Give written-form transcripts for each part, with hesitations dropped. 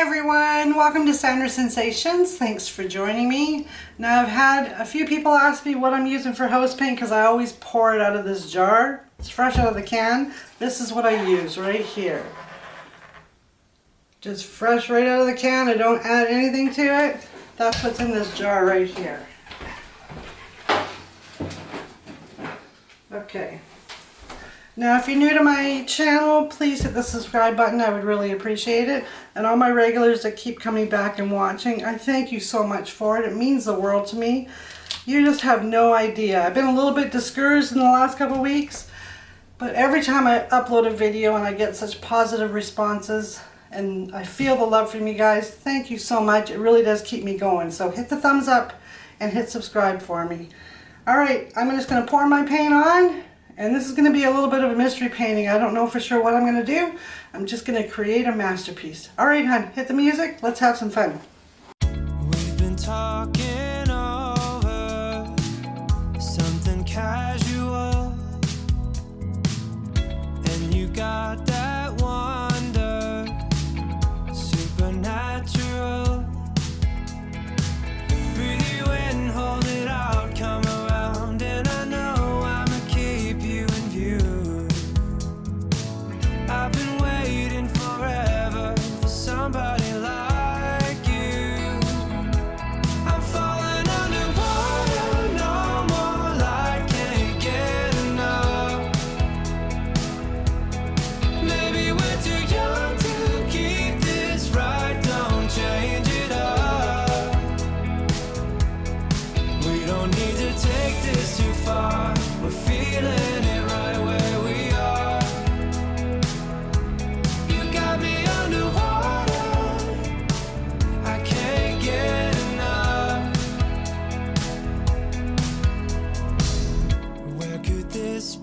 everyone, welcome to Sandra Sensations. Thanks for joining me. Now I've had a few people ask me what I'm using for house paint because I always pour it out of this jar. It's fresh out of the can. This is what I use right here. Just fresh right out of the can. I don't add anything to it. That's what's in this jar right here. Okay. Now, if you're new to my channel, please hit the subscribe button. I would really appreciate it. And all my regulars that keep coming back and watching, I thank you so much for it. It means the world to me. You just have no idea. I've been a little bit discouraged in the last couple of weeks, but every time I upload a video and I get such positive responses and I feel the love from you guys, thank you so much. It really does keep me going. So hit the thumbs up and hit subscribe for me. All right, I'm just going to pour my paint on. And this is going to be a little bit of a mystery painting. I don't know for sure what I'm going to do. I'm just going to create a masterpiece. All right, hon, hit the music. Let's have some fun. We've been talking over something casual, and you got that wonder, supernatural. Breathe you in, hold it out, come around, and I know I've been waiting forever for somebody like you. I'm falling underwater, no more light, can't get enough. Maybe we're too young to keep this right, don't change it up. We don't need to take this too far, we're feeling it right where we are.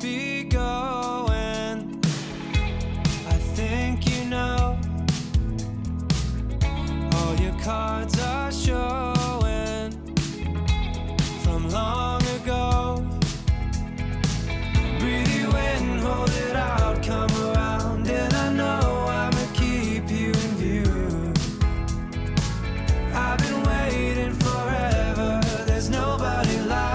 Be going, I think you know. All your cards are showing from long ago. Breathe you in, hold it out, come around, and I know I'ma keep you in view. I've been waiting forever, there's nobody like.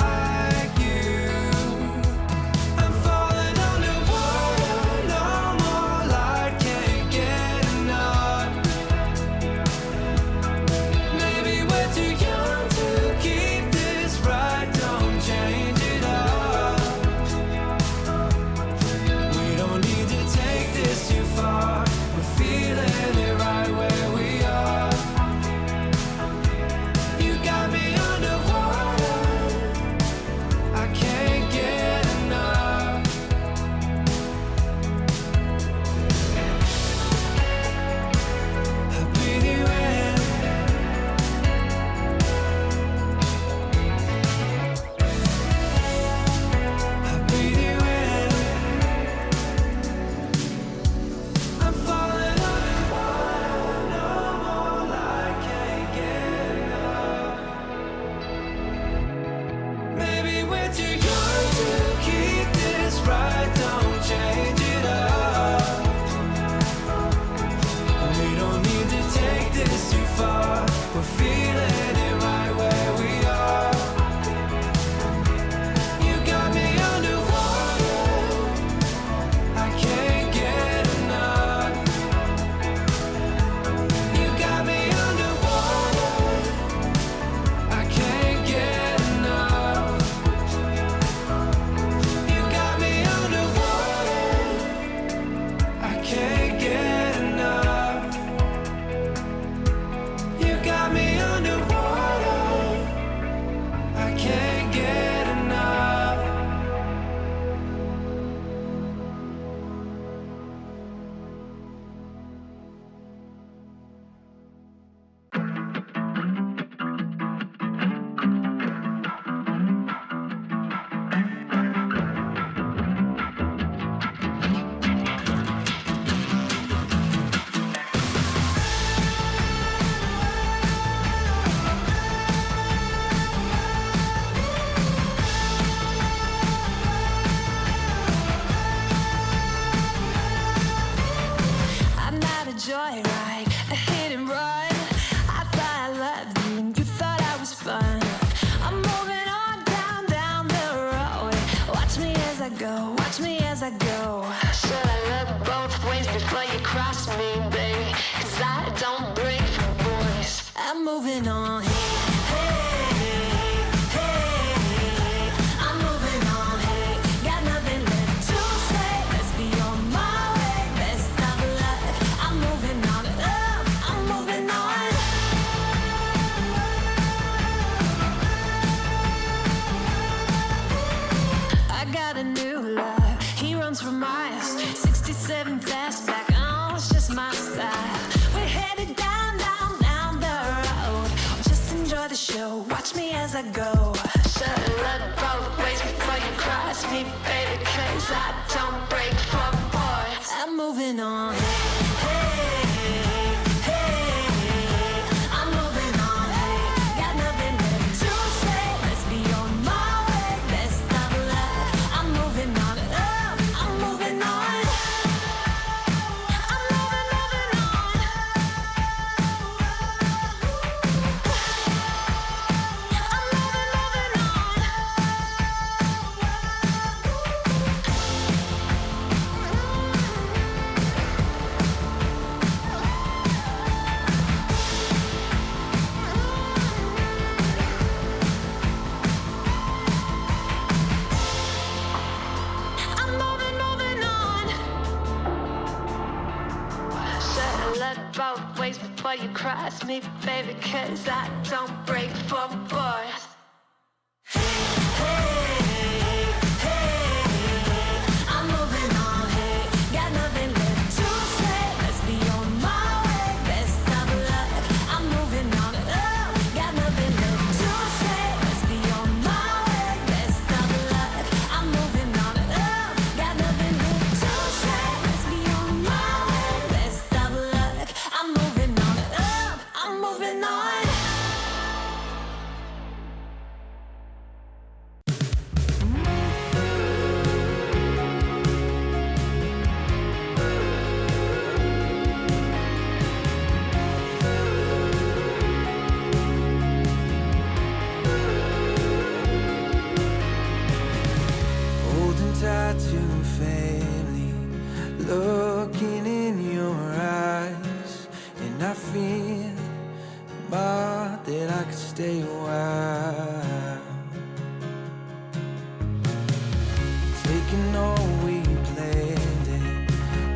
joyride, a hit and run. me, baby, 'cause I don't break for boys. I'm moving on. I'm moving on, hey, got nothing left to say. Let's be on my way, best of luck. I'm moving on, I'm moving on. I got a new love, he runs for miles, 67 fastback, oh, it's just my style. We're headed down, down, down the road. Just enjoy the show, watch me as I go. Should've looked both ways before you cross me, baby, 'cause I don't break for boys. I'm moving on. I'm moving on, hey, got nothing left to say. Let's be on my way, best of luck. I'm moving on, I'm moving on. I'm moving on. I'm moving on. I'm moving on. Should've looked both ways before you cross me, baby, 'cause I don't break for boys. I'm moving on, hey, got nothing left to say. Let's be on my way, best of luck. I'm moving on, got nothing left to say. Let's be on my way, best of luck. I'm moving on, got nothing left to say. Let's be on my way, best of luck. I'm moving on, I'm moving on. Holding tight to family, looking in your eyes, and I feel more that I could stay a while. Taking all we planned and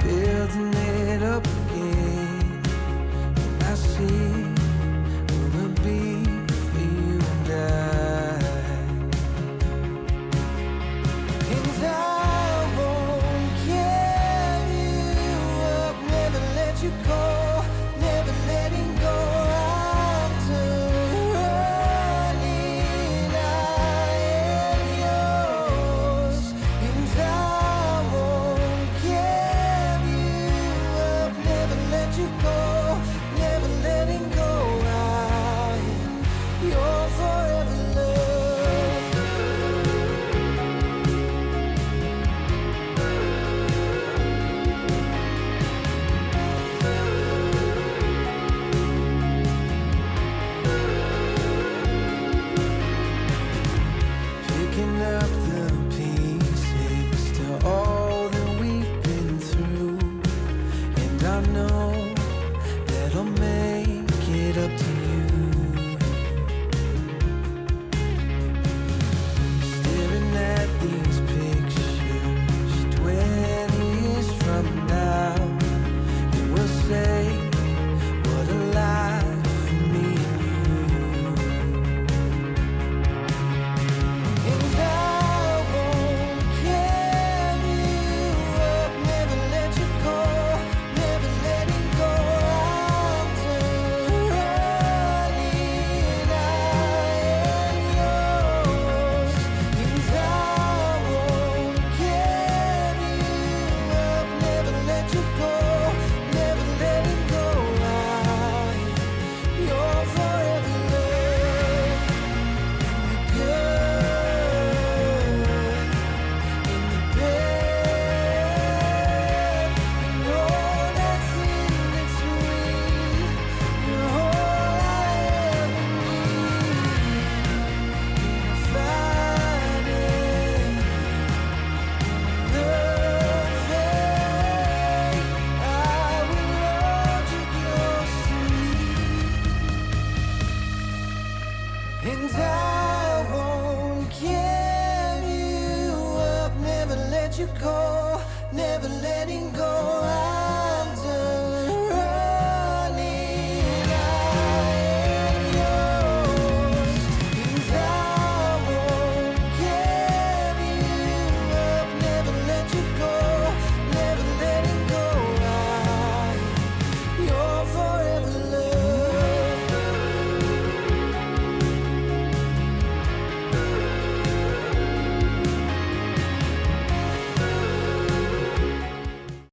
building it up again, and I see what will be for you and I. And I won't give you up, never let you go, never letting go. I'm running, I am yours. And I won't give you up, never let you go, never letting go. I am your forever love. Picking up the pieces to all that we've been through, and I know that I'll make it up to